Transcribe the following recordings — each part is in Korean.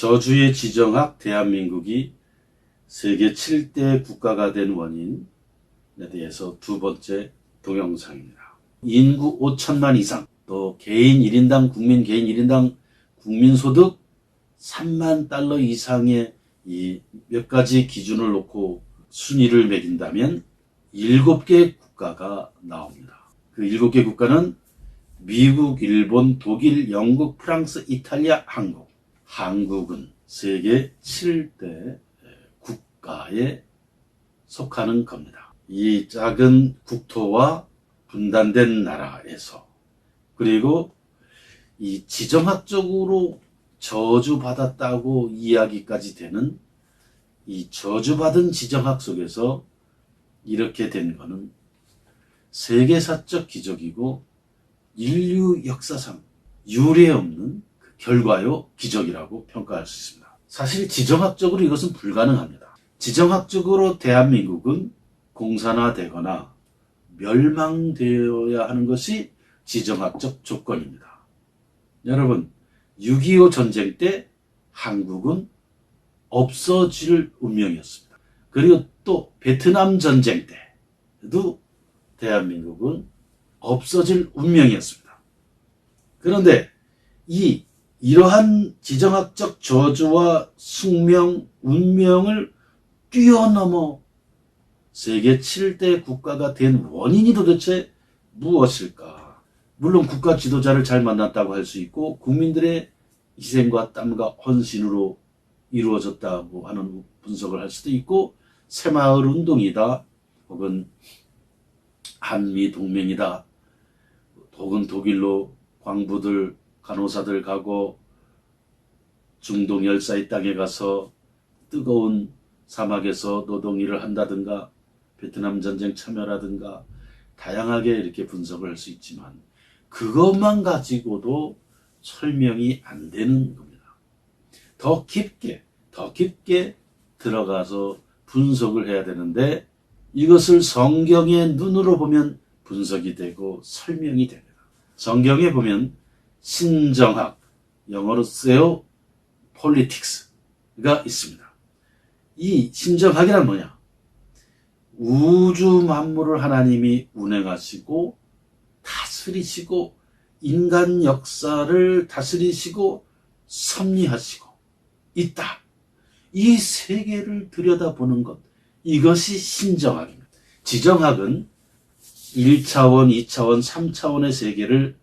저주의 지정학 대한민국이 세계 7대 국가가 된 원인에 대해서 두 번째 동영상입니다. 인구 5천만 이상, 또 개인 1인당 국민소득 3만 달러 이상의 이 몇 가지 기준을 놓고 순위를 매긴다면 7개 국가가 나옵니다. 그 7개 국가는 미국, 일본, 독일, 영국, 프랑스, 이탈리아, 한국. 한국은 세계 7대 국가에 속하는 겁니다. 이 작은 국토와 분단된 나라에서, 그리고 이 지정학적으로 저주받았다고 이야기까지 되는 이 저주받은 지정학 속에서 이렇게 된 거는 세계사적 기적이고 인류 역사상 유례 없는 결과요 기적이라고 평가할 수 있습니다. 사실 지정학적으로 이것은 불가능합니다. 지정학적으로 대한민국은 공산화되거나 멸망되어야 하는 것이 지정학적 조건입니다. 여러분, 6.25 전쟁 때 한국은 없어질 운명이었습니다. 그리고 또 베트남 전쟁 때도 대한민국은 없어질 운명이었습니다. 그런데 이러한 지정학적 저주와 숙명, 운명을 뛰어넘어 세계 7대 국가가 된 원인이 도대체 무엇일까? 물론 국가 지도자를 잘 만났다고 할 수 있고 국민들의 희생과 땀과 헌신으로 이루어졌다고 하는 분석을 할 수도 있고 새마을 운동이다, 혹은 한미 동맹이다, 혹은 독일로 광부들, 간호사들 가고 중동 열사의 땅에 가서 뜨거운 사막에서 노동일을 한다든가 베트남 전쟁 참여라든가 다양하게 이렇게 분석을 할 수 있지만 그것만 가지고도 설명이 안 되는 겁니다. 더 깊게 들어가서 분석을 해야 되는데 이것을 성경의 눈으로 보면 분석이 되고 설명이 됩니다. 성경에 보면 신정학, 영어로 세오 폴리틱스가 있습니다. 이 신정학이란 뭐냐? 우주 만물을 하나님이 운행하시고 다스리시고 인간 역사를 다스리시고 섭리하시고 있다. 이 세계를 들여다보는 것, 이것이 신정학입니다. 지정학은 1차원, 2차원, 3차원의 세계를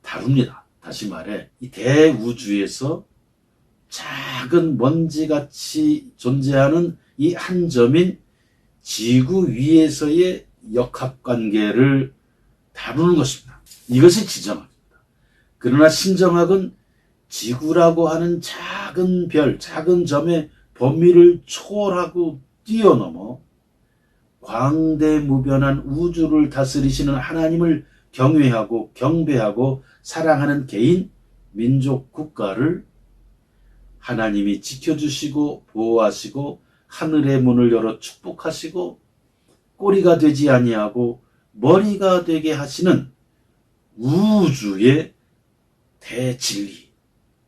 다룹니다. 다시 말해 이 대우주에서 작은 먼지같이 존재하는 이 한 점인 지구 위에서의 역학관계를 다루는 것입니다. 이것이 지정학입니다. 그러나 신정학은 지구라고 하는 작은 별, 작은 점의 범위를 초월하고 뛰어넘어 광대무변한 우주를 다스리시는 하나님을 경외하고 경배하고 사랑하는 개인, 민족, 국가를 하나님이 지켜주시고 보호하시고 하늘의 문을 열어 축복하시고 꼬리가 되지 아니하고 머리가 되게 하시는 우주의 대진리,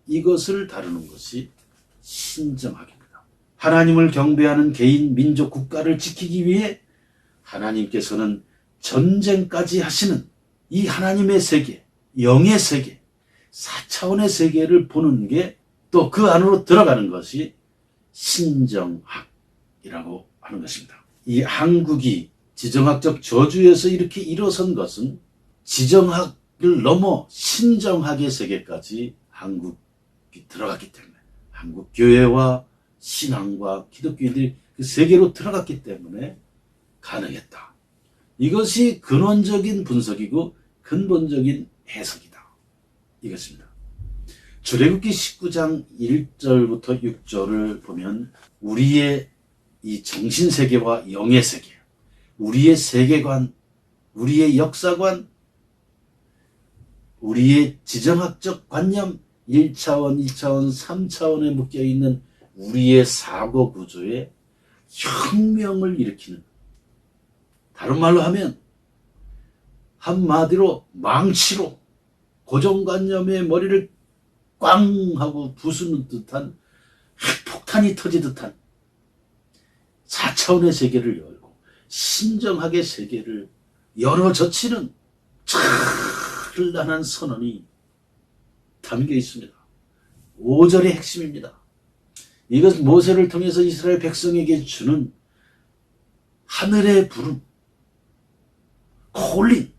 이것을 다루는 것이 신정학입니다. 하나님을 경배하는 개인, 민족, 국가를 지키기 위해 하나님께서는 전쟁까지 하시는 이 하나님의 세계, 영의 세계, 4차원의 세계를 보는 게 또 그 안으로 들어가는 것이 신정학이라고 하는 것입니다. 이 한국이 지정학적 저주에서 이렇게 일어선 것은 지정학을 넘어 신정학의 세계까지 한국이 들어갔기 때문에, 한국 교회와 신앙과 기독교인들이 그 세계로 들어갔기 때문에 가능했다. 이것이 근원적인 분석이고 근본적인 해석이다. 이것입니다. 출애굽기 19장 1절부터 6절을 보면 우리의 이 정신세계와 영의 세계, 우리의 세계관, 우리의 역사관, 우리의 지정학적 관념, 1차원, 2차원, 3차원에 묶여있는 우리의 사고 구조에 혁명을 일으키는, 다른 말로 하면 한마디로 망치로 고정관념의 머리를 꽝 하고 부수는 듯한 폭탄이 터지듯한 4차원의 세계를 열고 신정학의 세계를 열어젖히는 찬란한 선언이 담겨 있습니다. 5절의 핵심입니다. 이것은 모세를 통해서 이스라엘 백성에게 주는 하늘의 부름, 콜링,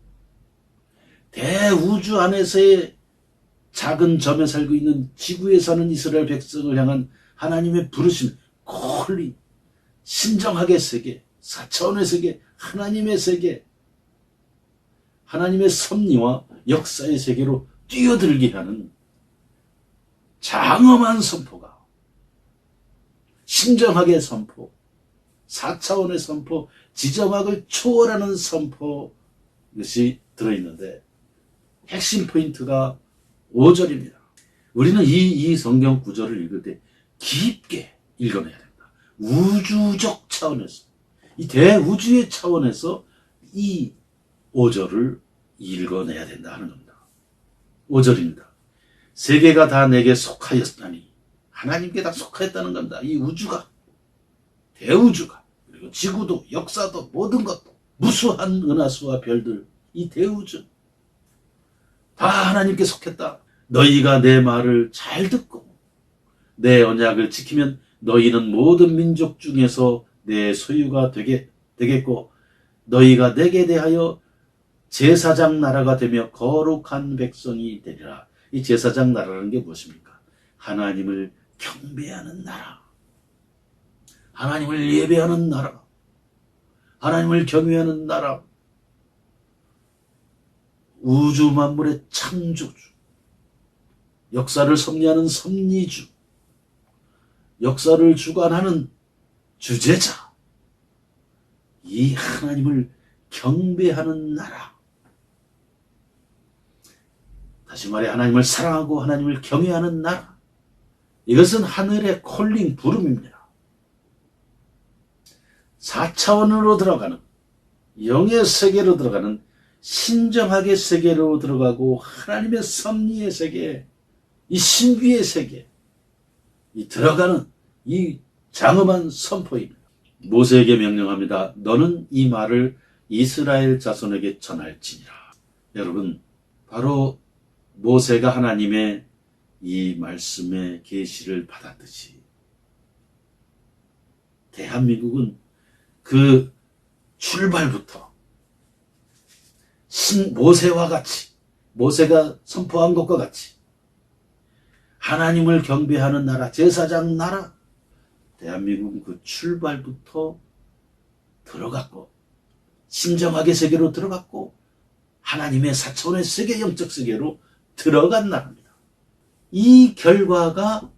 대우주 안에서의 작은 점에 살고 있는 지구에 사는 이스라엘 백성을 향한 하나님의 부르심, 콜링, 신정학의 세계, 4차원의 세계, 하나님의 세계, 하나님의 섭리와 역사의 세계로 뛰어들게 하는 장엄한 선포가, 신정학의 선포, 4차원의 선포, 지정학을 초월하는 선포, 이것이 들어있는데 핵심 포인트가 5절입니다. 우리는 이 성경 구절을 읽을 때 깊게 읽어내야 됩니다. 우주적 차원에서, 이 대우주의 차원에서 이 5절을 읽어내야 된다 하는 겁니다. 5절입니다. 세계가 다 내게 속하였다니, 하나님께 다 속하였다는 겁니다. 이 우주가, 대우주가, 그리고 지구도, 역사도, 모든 것도, 무수한 은하수와 별들, 이 대우주 다 하나님께 속했다. 너희가 내 말을 잘 듣고 내 언약을 지키면 너희는 모든 민족 중에서 내 소유가 되겠고 너희가 내게 대하여 제사장 나라가 되며 거룩한 백성이 되리라. 이 제사장 나라라는 게 무엇입니까? 하나님을 경배하는 나라, 하나님을 예배하는 나라, 하나님을 경외하는 나라, 우주 만물의 창조주, 역사를 섭리하는 섭리주, 역사를 주관하는 주제자, 이 하나님을 경배하는 나라. 다시 말해 하나님을 사랑하고 하나님을 경외하는 나라. 이것은 하늘의 콜링, 부름입니다. 4차원으로 들어가는, 영의 세계로 들어가는, 신정학의 세계로 들어가고 하나님의 섭리의 세계, 이 신비의 세계, 이 들어가는 이 장엄한 선포입니다. 모세에게 명령합니다. 너는 이 말을 이스라엘 자손에게 전할지니라. 여러분, 바로 모세가 하나님의 이 말씀의 계시를 받았듯이 대한민국은 그 출발부터 모세와 같이, 모세가 선포한 것과 같이 하나님을 경배하는 나라, 제사장 나라, 대한민국은 그 출발부터 들어갔고 신정학의 세계로 들어갔고 하나님의 4차원의 세계, 영적 세계로 들어간 나라입니다. 이 결과가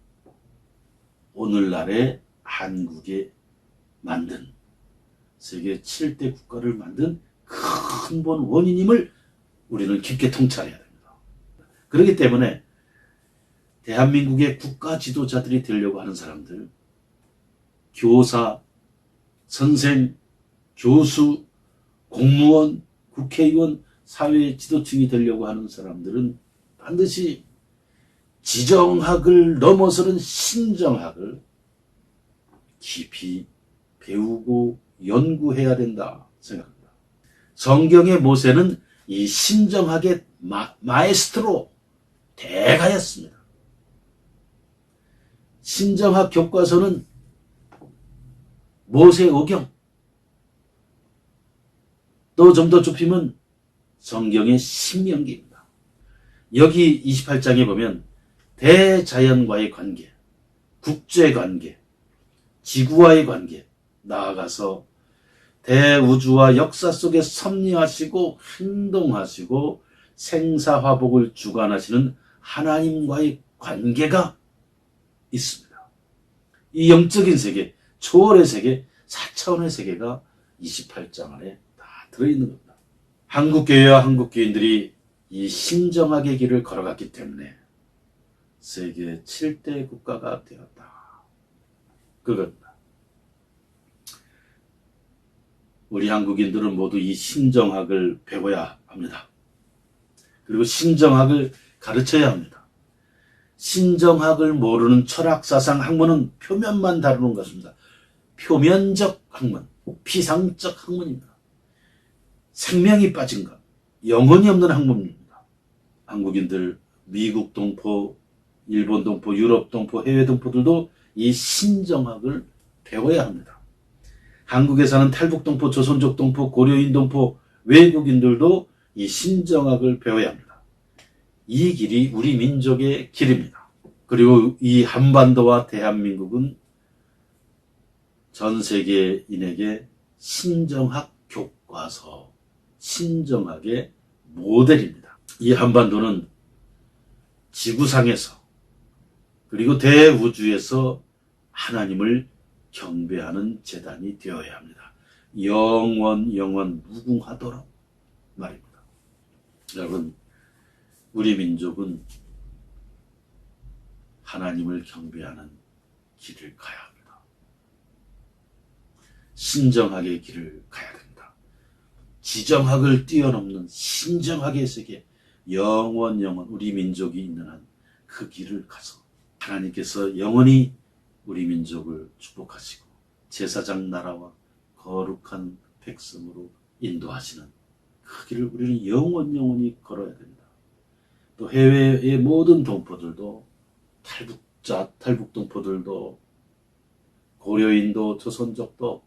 오늘날의 한국에 만든, 세계 7대 국가를 만든 근본 원인임을 우리는 깊게 통찰해야 됩니다. 그렇기 때문에 대한민국의 국가 지도자들이 되려고 하는 사람들, 교사, 선생, 교수, 공무원, 국회의원, 사회 지도층이 되려고 하는 사람들은 반드시 지정학을 넘어서는 신정학을 깊이 배우고 연구해야 된다 생각합니다. 성경의 모세는 이 신정학의 마에스트로, 대가였습니다. 신정학 교과서는 모세오경, 또 좀 더 좁히면 성경의 신명기입니다. 여기 28장에 보면 대자연과의 관계, 국제관계, 지구와의 관계, 나아가서 대우주와 역사 속에 섭리하시고 행동하시고 생사화복을 주관하시는 하나님과의 관계가 있습니다. 이 영적인 세계, 초월의 세계, 4차원의 세계가 28장 안에 다 들어있는 겁니다. 한국교회와 한국교인들이 이 신정학의 길을 걸어갔기 때문에 세계 7대 국가가 되었다. 그겁니다. 우리 한국인들은 모두 이 신정학을 배워야 합니다. 그리고 신정학을 가르쳐야 합니다. 신정학을 모르는 철학사상 학문은 표면만 다루는 것입니다. 표면적 학문, 피상적 학문입니다. 생명이 빠진 것, 영혼이 없는 학문입니다. 한국인들, 미국 동포, 일본 동포, 유럽 동포, 해외 동포들도 이 신정학을 배워야 합니다. 한국에 사는 탈북 동포, 조선족 동포, 고려인 동포, 외국인들도 이 신정학을 배워야 합니다. 이 길이 우리 민족의 길입니다. 그리고 이 한반도와 대한민국은 전 세계인에게 신정학 교과서, 신정학의 모델입니다. 이 한반도는 지구상에서 그리고 대우주에서 하나님을 경배하는 제단이 되어야 합니다. 영원 무궁하도록 말입니다. 여러분, 우리 민족은 하나님을 경배하는 길을 가야 합니다. 신정학의 길을 가야 됩니다. 지정학을 뛰어넘는 신정학의 세계, 영원 우리 민족이 있는 한 그 길을 가서 하나님께서 영원히 우리 민족을 축복하시고 제사장 나라와 거룩한 백성으로 인도하시는 그 길을 우리는 영원히 걸어야 됩니다. 또 해외의 모든 동포들도, 탈북 동포들도, 고려인도, 조선족도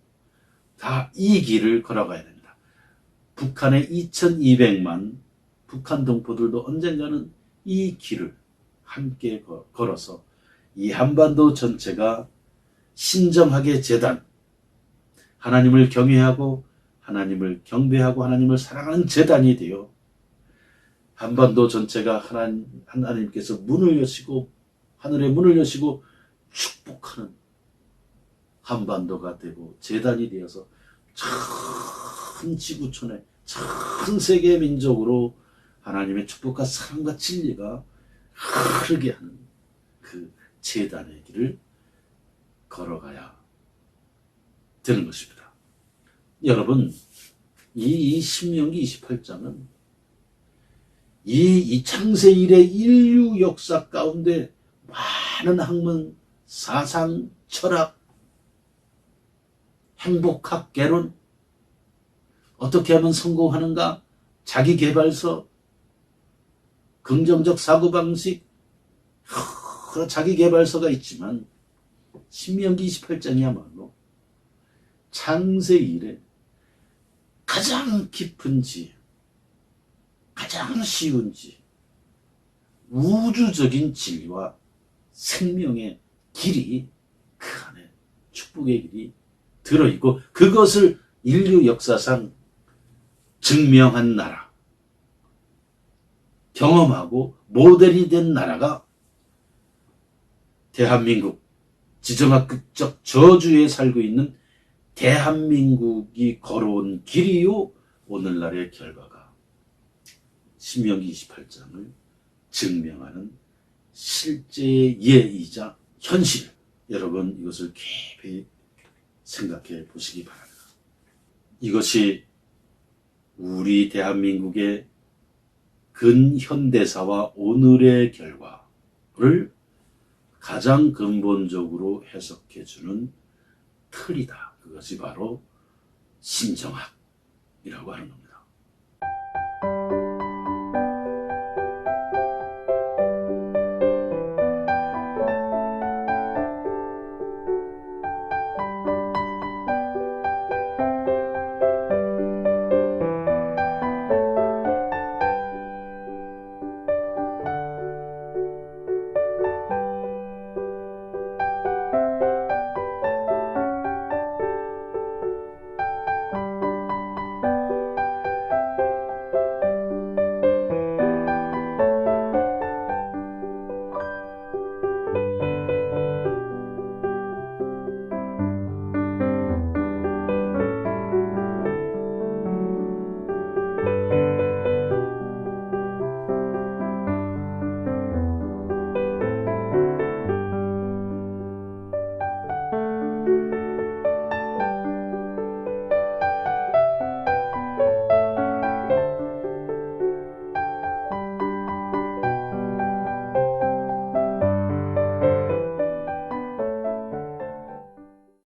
다 이 길을 걸어가야 됩니다. 북한의 2200만 북한 동포들도 언젠가는 이 길을 함께 걸어서 이 한반도 전체가 신정학의 제단, 하나님을 경외하고 하나님을 경배하고 하나님을 사랑하는 제단이 되어 한반도 전체가 하나님께서 문을 여시고 하늘의 문을 여시고 축복하는 한반도가 되고 제단이 되어서 전 지구촌에 전 세계 민족으로 하나님의 축복과 사랑과 진리가 흐르게 하는 그 제단의 길을 걸어가야 되는 것입니다. 여러분, 이 신명기 28장은 이 창세 이래 인류 역사 가운데 많은 학문, 사상, 철학, 행복학 개론, 어떻게 하면 성공하는가, 자기계발서, 긍정적 사고방식, 자기계발서가 있지만 신명기 28장이야말로 창세 이래 가장 깊은 지혜, 가장 쉬운 지혜, 우주적인 진리와 생명의 길이 그 안에 축복의 길이 들어있고 그것을 인류 역사상 증명한 나라, 경험하고 모델이 된 나라가 대한민국, 지정학적 저주에 살고 있는 대한민국이 걸어온 길이요 오늘날의 결과가 신명기 28장을 증명하는 실제의 예이자 현실. 여러분, 이것을 깊이 생각해 보시기 바랍니다. 이것이 우리 대한민국의 근현대사와 오늘의 결과를 가장 근본적으로 해석해주는 틀이다. 그것이 바로 신정학이라고 하는 겁니다.